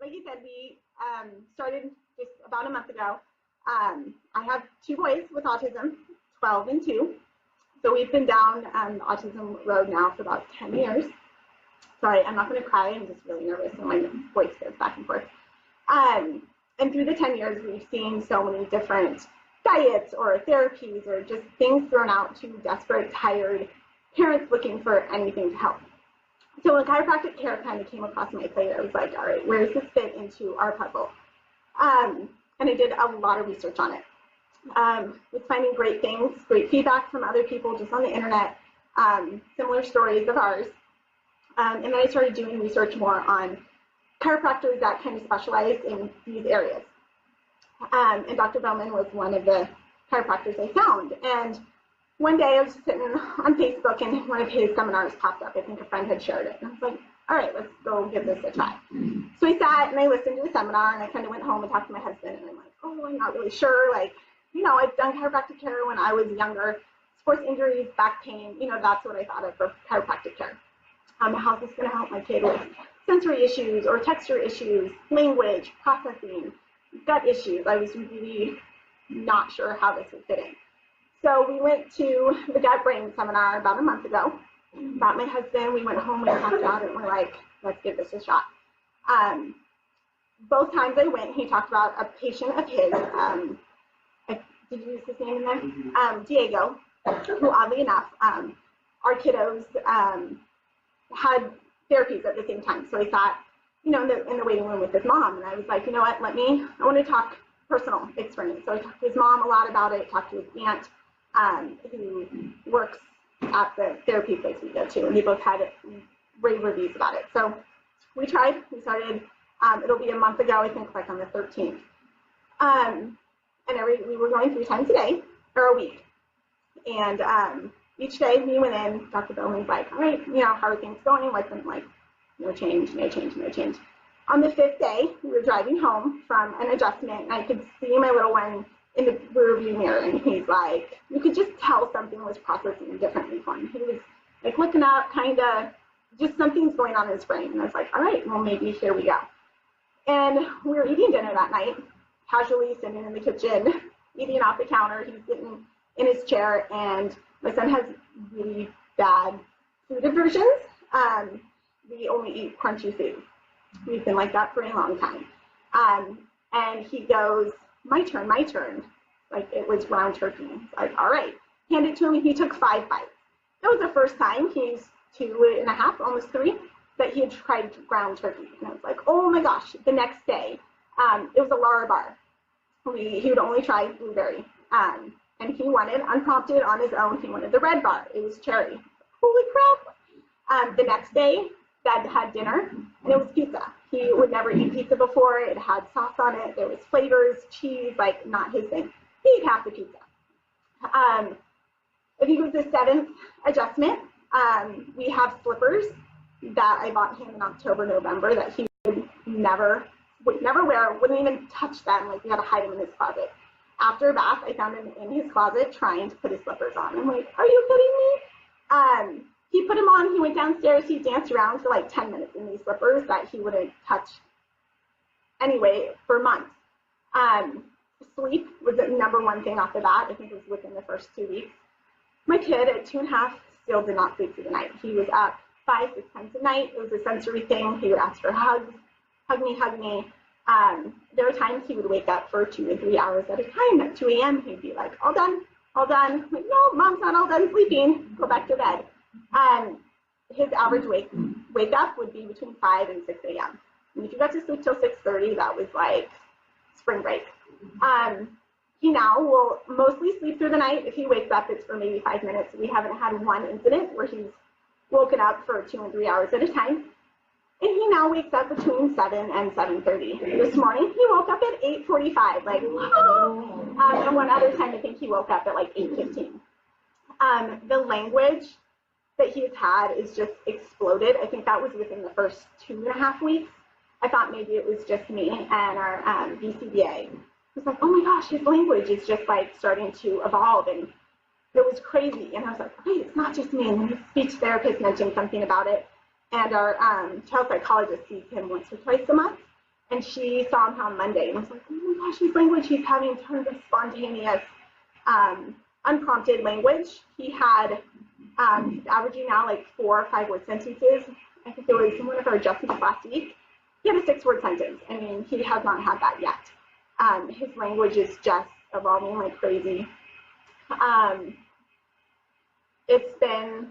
like you said, we started just about a month ago. I have 2 boys with autism, 12 and 2. So we've been down the autism road now for about 10 years. Sorry, I'm not going to cry. I'm just really nervous and my voice goes back and forth. And through the 10 years, we've seen so many different diets or therapies or just things thrown out to desperate, tired parents looking for anything to help. So when chiropractic care kind of came across my plate, I was like, all right, where does this fit into our puzzle? And I did a lot of research on it. Was finding great things, great feedback from other people just on the internet, similar stories of ours. And then I started doing research more on chiropractors that kind of specialize in these areas. And Dr. Bowman was one of the chiropractors I found. And one day I was sitting on Facebook and one of his seminars popped up. I think a friend had shared it. And I was like, all right, let's go give this a try. So I sat and I listened to the seminar and I kind of went home and talked to my husband and I'm like, oh, I'm not really sure. Like, you know, I've done chiropractic care when I was younger, sports injuries, back pain, you know, that's what I thought of for chiropractic care. How's this going to help my kid with sensory issues or texture issues, language, processing, gut issues? I was really not sure how this would fit in. So we went to the gut brain seminar about a month ago, brought my husband, we went home, we talked about it, and we're like, let's give this a shot. Both times I went, he talked about a patient of his, did you use his name in there? Diego, who oddly enough, our kiddos had therapies at the same time. So I sat, you know, in the waiting room with his mom, and I was like, you know what, I want to talk personal experience. So I talked to his mom a lot about it, talked to his aunt, who works at the therapy place we go to, and we both had rave reviews about it. So we tried, we started, it'll be a month ago, I think, like on the 13th. And we were going 3 times a day, or a week. And each day we went in, Dr. Bowman's like, all right, you know, how are things going? Like, no change, no change, no change. On the 5th day, we were driving home from an adjustment, and I could see my little one in the rearview mirror, and he's like, you could just tell something was processing differently for him. He was like looking up, kind of, just something's going on in his brain. And I was like, all right, well, maybe here we go. And we were eating dinner that night, casually sitting in the kitchen, eating off the counter. He's sitting in his chair, and my son has really bad food aversions. We only eat crunchy food. We've been like that for a long time. And he goes, my turn, my turn. Like it was ground turkey. He's like, all right, hand it to him. He took 5 bites. That was the first time, he's 2.5, almost 3, that he had tried ground turkey. And I was like, oh my gosh. The next day, it was a Lara bar. He would only try blueberry. And he wanted, unprompted on his own, he wanted the red bar. It was cherry. Holy crap. The next day, Dad had dinner, and it was pizza. He would never eat pizza before. It had sauce on it. There was flavors, cheese, like not his thing. He ate half the pizza. I think it was the 7th adjustment. We have slippers that I bought him in October, November that he would never wear, wouldn't even touch them. Like we had to hide them in his closet. After a bath, I found him in his closet trying to put his slippers on. I'm like, are you kidding me? He put them on, he went downstairs, he danced around for like 10 minutes in these slippers that he wouldn't touch anyway for months. Sleep was the #1 thing off the bat. I think it was within the first 2 weeks. My kid at 2.5 still did not sleep through the night. He was up 5, 6 times a night. It was a sensory thing. He would ask for hugs, hug me, hug me. There were times he would wake up for 2 and 3 hours at a time. At 2 a.m., he'd be like, all done, all done. I'm like, no, Mom's not all done sleeping. Go back to bed. His average wake up would be between 5 and 6 a.m. And if you got to sleep till 6:30, that was like spring break. He now will mostly sleep through the night. If he wakes up, it's for maybe 5 minutes. We haven't had one incident where he's woken up for 2 and 3 hours at a time. And he now wakes up between 7 and 7:30. This morning, he woke up at 8:45, like, whoa! And one other time, I think he woke up at like 8:15. The language that he's had is just exploded. I think that was within the first 2.5 weeks. I thought maybe it was just me and our BCBA. It was like, oh my gosh, his language is just like starting to evolve, and it was crazy. And I was like, okay, it's not just me. And then his speech therapist mentioned something about it. And our child psychologist sees him once or twice a month. and she saw him on Monday, and I was like, oh my gosh, his language, he's having tons of spontaneous, unprompted language. He had, he's averaging now like 4 or 5 word sentences. I think there was one of our adjustments last week. He had a 6-word sentence. I mean, he has not had that yet. His language is just evolving like crazy. It's been,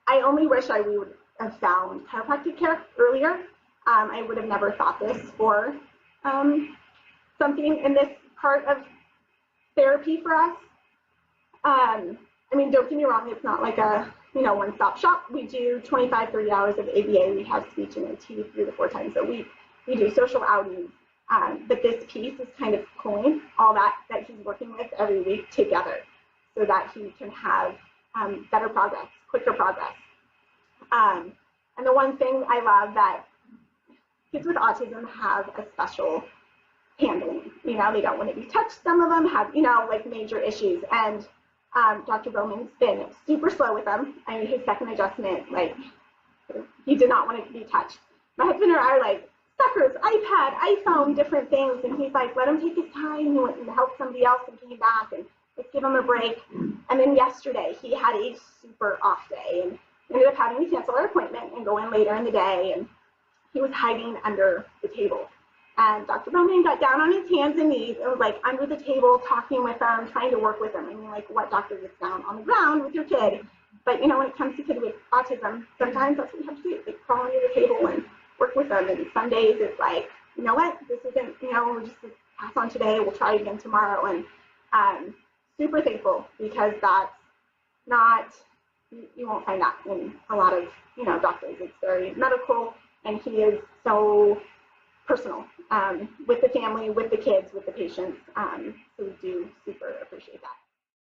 I only wish I would have found chiropractic care earlier. I would have never thought this for something in this part of therapy for us. I mean, don't get me wrong, it's not like a, one-stop shop. We do 25, 30 hours of ABA. We have speech and OT 3 to 4 times a week. We do social outings. But this piece is kind of pulling all that he's working with every week together so that he can have better progress, quicker progress. And the one thing I love that kids with autism have a special handling. They don't want to be touched. Some of them have, like major issues. And Dr. Bowman's been super slow with them. I mean, his second adjustment, like, he did not want to be touched. My husband and I are like, suckers, iPad, iPhone, different things. And he's like, let him take his time. He went and helped somebody else and came back, and let's give him a break. And then yesterday, he had a super off day and ended up having to cancel our appointment and go in later in the day. And he was hiding under the table. And Dr. Bowman got down on his hands and knees and was like under the table, talking with them, trying to work with them. I mean, like, what doctor gets down on the ground with your kid? But, when it comes to kids with autism, sometimes that's what you have to do. Like, crawl under the table and work with them. And some days it's like, you know what, this isn't, we're just going to pass on today. We'll try again tomorrow. And super thankful, because that's not, you won't find that in a lot of, doctors. It's very medical, and he is so personal with the family, with the kids, with the patients. So we do super appreciate that.